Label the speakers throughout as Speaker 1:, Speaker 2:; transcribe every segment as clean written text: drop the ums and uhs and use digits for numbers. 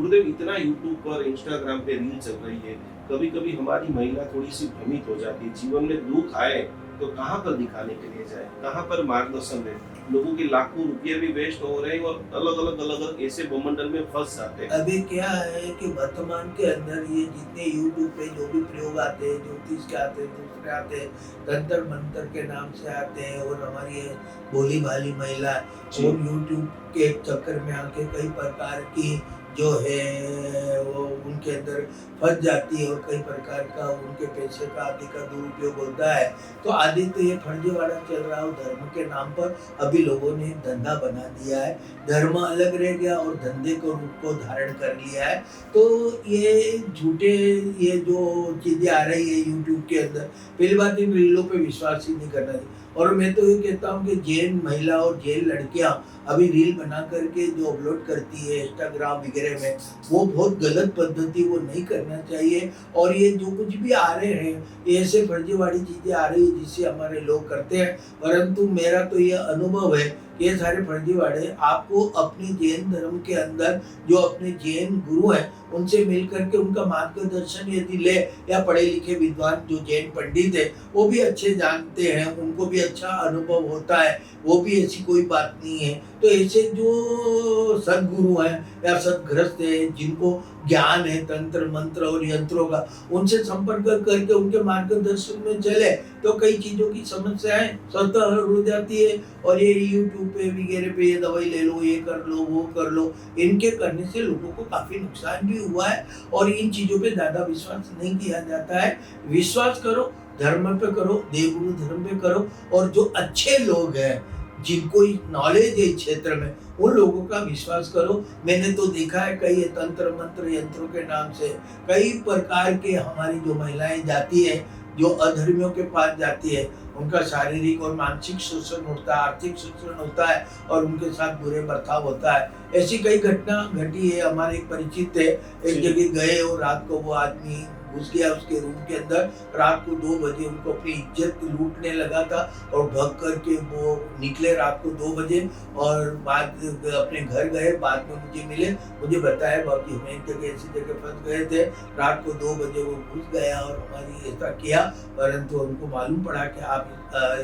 Speaker 1: गुरुदेव, इतना यूट्यूब पर इंस्टाग्राम पे रील चल रही है, कभी कभी हमारी महिला थोड़ी सी भ्रमित हो जाती है। जीवन में दुख आए तो कहाँ पर दिखाने के लिए जाए, कहाँ पर मार्गदर्शन ले। लोगों के लाखों रुपये भी वेस्ट हो रहे हैं और अलग अलग ऐसे बमंडल में फंस जाते हैं।
Speaker 2: अभी क्या है कि वर्तमान के अंदर ये जितने यूट्यूब पे जो भी प्रयोग आते हैं, ज्योतिष के आते हैं, दूसरे आते हैं, तंत्र मंत्र के नाम से आते हैं, और हमारी ये भोली भाली महिला
Speaker 1: जी।
Speaker 2: और यूट्यूब के चक्कर में आके कई प्रकार की जो है वो उनके अंदर फंस जाती है, और कई प्रकार का उनके पैसे का आदि का दुरुपयोग होता है। तो आदि तो ये फर्जीवाड़ा चल रहा है धर्म के नाम पर। अभी लोगों ने धंधा बना दिया है, धर्म अलग रह गया और धंधे को रूप को धारण कर लिया है। तो ये झूठे ये जो चीजें आ रही है यूट्यूब के अंदर, पहली बात इन रीलों पे विश्वास ही नहीं करना चाहिए। और मैं तो ये कहता हूँ कि जैन महिला और जैन लड़कियां अभी रील बना करके जो अपलोड करती है इंस्टाग्राम वगैरह में, वो बहुत गलत पद्धति, वो नहीं करना चाहिए। और ये जो कुछ भी आ रहे हैं, ये ऐसे फर्जीवाड़ी चीजें आ रही है जिससे हमारे लोग करते हैं। परंतु मेरा तो ये अनुभव है, ये सारे फर्जीवाड़े आपको अपनी जैन धर्म के अंदर जो अपने जैन गुरु हैं उनसे मिल करके उनका मार्गदर्शन यदि ले, या पढ़े लिखे विद्वान जो जैन पंडित है वो भी अच्छे जानते हैं, उनको भी अच्छा अनुभव होता है, वो भी ऐसी कोई बात नहीं है। तो ऐसे जो सदगुरु हैं या सदग्रस्त हैं जिनको ज्ञान है तंत्र मंत्र और यंत्रों का, उनसे संपर्क करके उनके मार्गदर्शन में चले तो कई चीजों की समस्याएं स्वतः हल हो जाती है। और ये यूट्यूब पे वगैरह पे ये दवाई ले लो, ये कर लो, वो कर लो, इनके करने से लोगों को काफी नुकसान भी हुआ है। और इन चीजों पे ज्यादा विश्वास नहीं किया जाता है। विश्वास करो धर्म पे करो, देवगुरु धर्म पे करो, और जो अच्छे लोग हैं जिनको नॉलेज है इस क्षेत्र में, उन लोगों का विश्वास करो। मैंने तो देखा है कई तंत्र मंत्र यंत्रों के नाम से कई प्रकार के हमारी जो महिलाएं जाती है, जो अधर्मियों के पास जाती है, उनका शारीरिक और मानसिक शोषण होता है, आर्थिक शोषण होता है, और उनके साथ बुरे बर्ताव होता है। ऐसी कई घटना घटी है। हमारे एक परिचित थे, एक जगह गए और रात को वो आदमी घुस गया उसके रूम के अंदर। रात को 2 बजे उनको अपनी इज्जत लूटने लगा था, और भग करके वो निकले रात को 2 बजे, और बाद अपने घर गए। बाद में मुझे मिले, मुझे बताया बाबूजी हम एक जगह ऐसी जगह फंस गए थे, रात को 2 बजे वो घुस गया और हमारी ऐसा किया। परंतु उनको मालूम पड़ा कि आप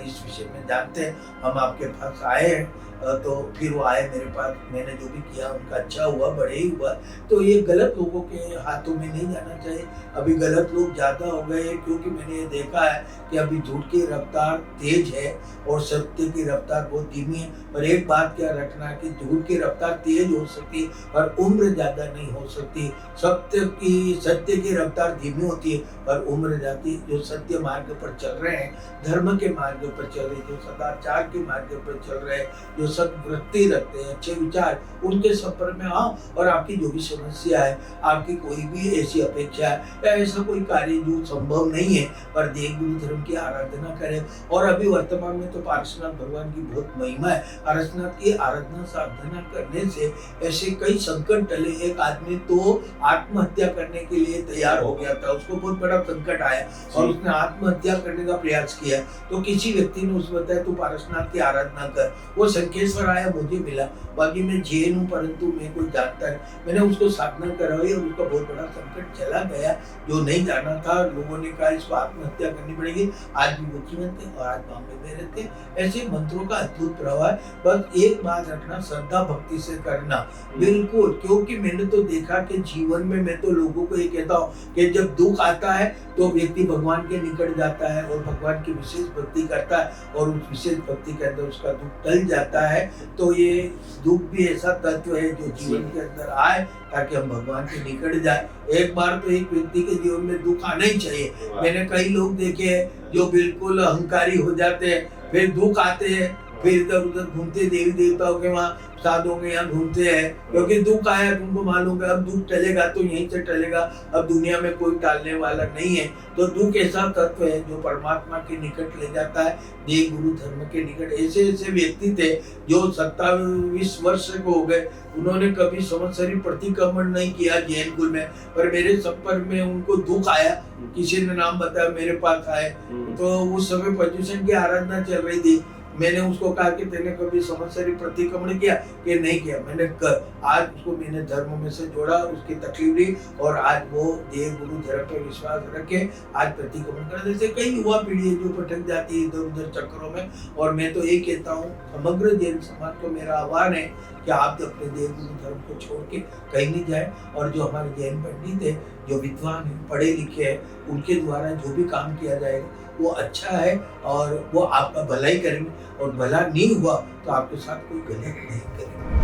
Speaker 2: इस विषय में जानते हैं, हम आपके पास आए हैं। तो फिर वो आए मेरे पास, मैंने जो भी किया उनका अच्छा हुआ, बड़े ही हुआ। तो ये गलत लोगों के हाथों में नहीं जाना चाहिए। अभी गलत लोग ज़्यादा हो गए हैं, क्योंकि मैंने ये देखा है कि अभी झूठ की रफ्तार तेज है और सत्य की रफ्तार बहुत धीमी है। और एक बात क्या रखना कि झूठ की रफ्तार तेज हो सकती है पर उम्र ज़्यादा नहीं हो सकती। सत्य की रफ्तार धीमी होती है पर उम्र जाती। जो सत्य मार्ग पर चल रहे हैं, धर्म के मार्ग पर चल रहे, जो सदाचार के मार्ग पर चल रहे, जो सद्वृत्ति रखते हैं, अच्छे विचार, उनके संपर्क में आओ। और आपकी जो भी समस्या है, आपकी कोई भी ऐसी अपेक्षा है या ऐसा कोई कार्य जो संभव नहीं है, पर देवगुरु धर्म की आराधना करें। और अभी वर्तमान में तो पार्श्वनाथ भगवान की बहुत महिमा है। पार्श्वनाथ की आराधना साधना करने से ऐसे कई संकट टले। एक आदमी तो आत्महत्या करने के लिए तैयार हो गया था, उसको बहुत बड़ा संकट आया और उसने आत्महत्या करने का प्रयास किया। तो किसी व्यक्ति ने उसको बताया तू पार्श्वनाथ की आराधना कर। वो संकेश्वर आया, मुझे मिला, बाकी मैं जैन हूँ परंतु मैं कोई जानता है, मैंने उसको साधना करवाई और उसका बहुत बड़ा संकट चला गया। जो नहीं जाना था, लोगों ने कहा इसको आत्महत्या करनी पड़ेगी। आज भी मुख्यमंत्री थे और आज बॉम्बे में रहते। ऐसे मंत्रों का अद्भुत प्रभाव है। बस एक बात रखना, श्रद्धा भक्ति से करना, बिल्कुल। क्योंकि मैंने तो देखा कि जीवन में मैं तो लोगों को ये कहता हूँ कि जब दुख आता है तो व्यक्ति भगवान के निकट जाता है और भगवान की विशेष भक्ति करता है, और उस विशेष भक्ति के अंदर उसका दुख टल जाता है। तो ये दुख भी ऐसा तत्व है जो जीवन के अंदर आए ताकि हम भगवान के निकट जाए। एक बार तो एक व्यक्ति के जीवन में दुख आना ही चाहिए। मैंने कई लोग देखे हैं जो बिल्कुल अहंकारी हो जाते हैं, फिर दुख आते हैं, फिर इधर उधर घूमते, देवी देवताओं के वहाँ साधुओं के यहाँ घूमते हैं, क्योंकि दुख आया, तुमको मालूम है अब दुख टलेगा तो यहीं से टलेगा, अब दुनिया में कोई टालने वाला नहीं है। तो दुख ऐसा तत्व है जो परमात्मा के निकट ले जाता है, देव गुरु धर्म के निकट। ऐसे ऐसे व्यक्ति थे जो 27 वर्ष को हो गए, उन्होंने कभी संवत्सरी प्रतिक्रमण नहीं किया जैन कुल में, पर मेरे संपर्क में उनको दुख आया, किसी ने नाम बताया, मेरे पास आए। तो उस समय पर्युषण की आराधना चल रही थी, मैंने उसको कहा कि तेने कभी संवत्सरी प्रतिक्रमण किया कि नहीं किया। आज उसको मैंने धर्म में से जोड़ा, उसकी तकलीफ ली और आज वो देव गुरु धर्म पर विश्वास रख के आज प्रतिक्रमण कर। जैसे कई युवा पीढ़ी है जो भटक जाती है इधर उधर चक्करों में, और मैं तो ये कहता हूँ समग्र जैन समाज को मेरा आह्वान है कि आप अपने देव गुरु धर्म को छोड़ के कहीं नहीं जाए। और जो हमारे जैन पंडित है, जो विद्वान है, पढ़े लिखे हैं, उनके द्वारा जो भी काम किया जाएगा वो अच्छा है और वो आपका भलाई करेंगे, और भला नहीं हुआ तो आपके साथ कोई गलत नहीं करेंगे।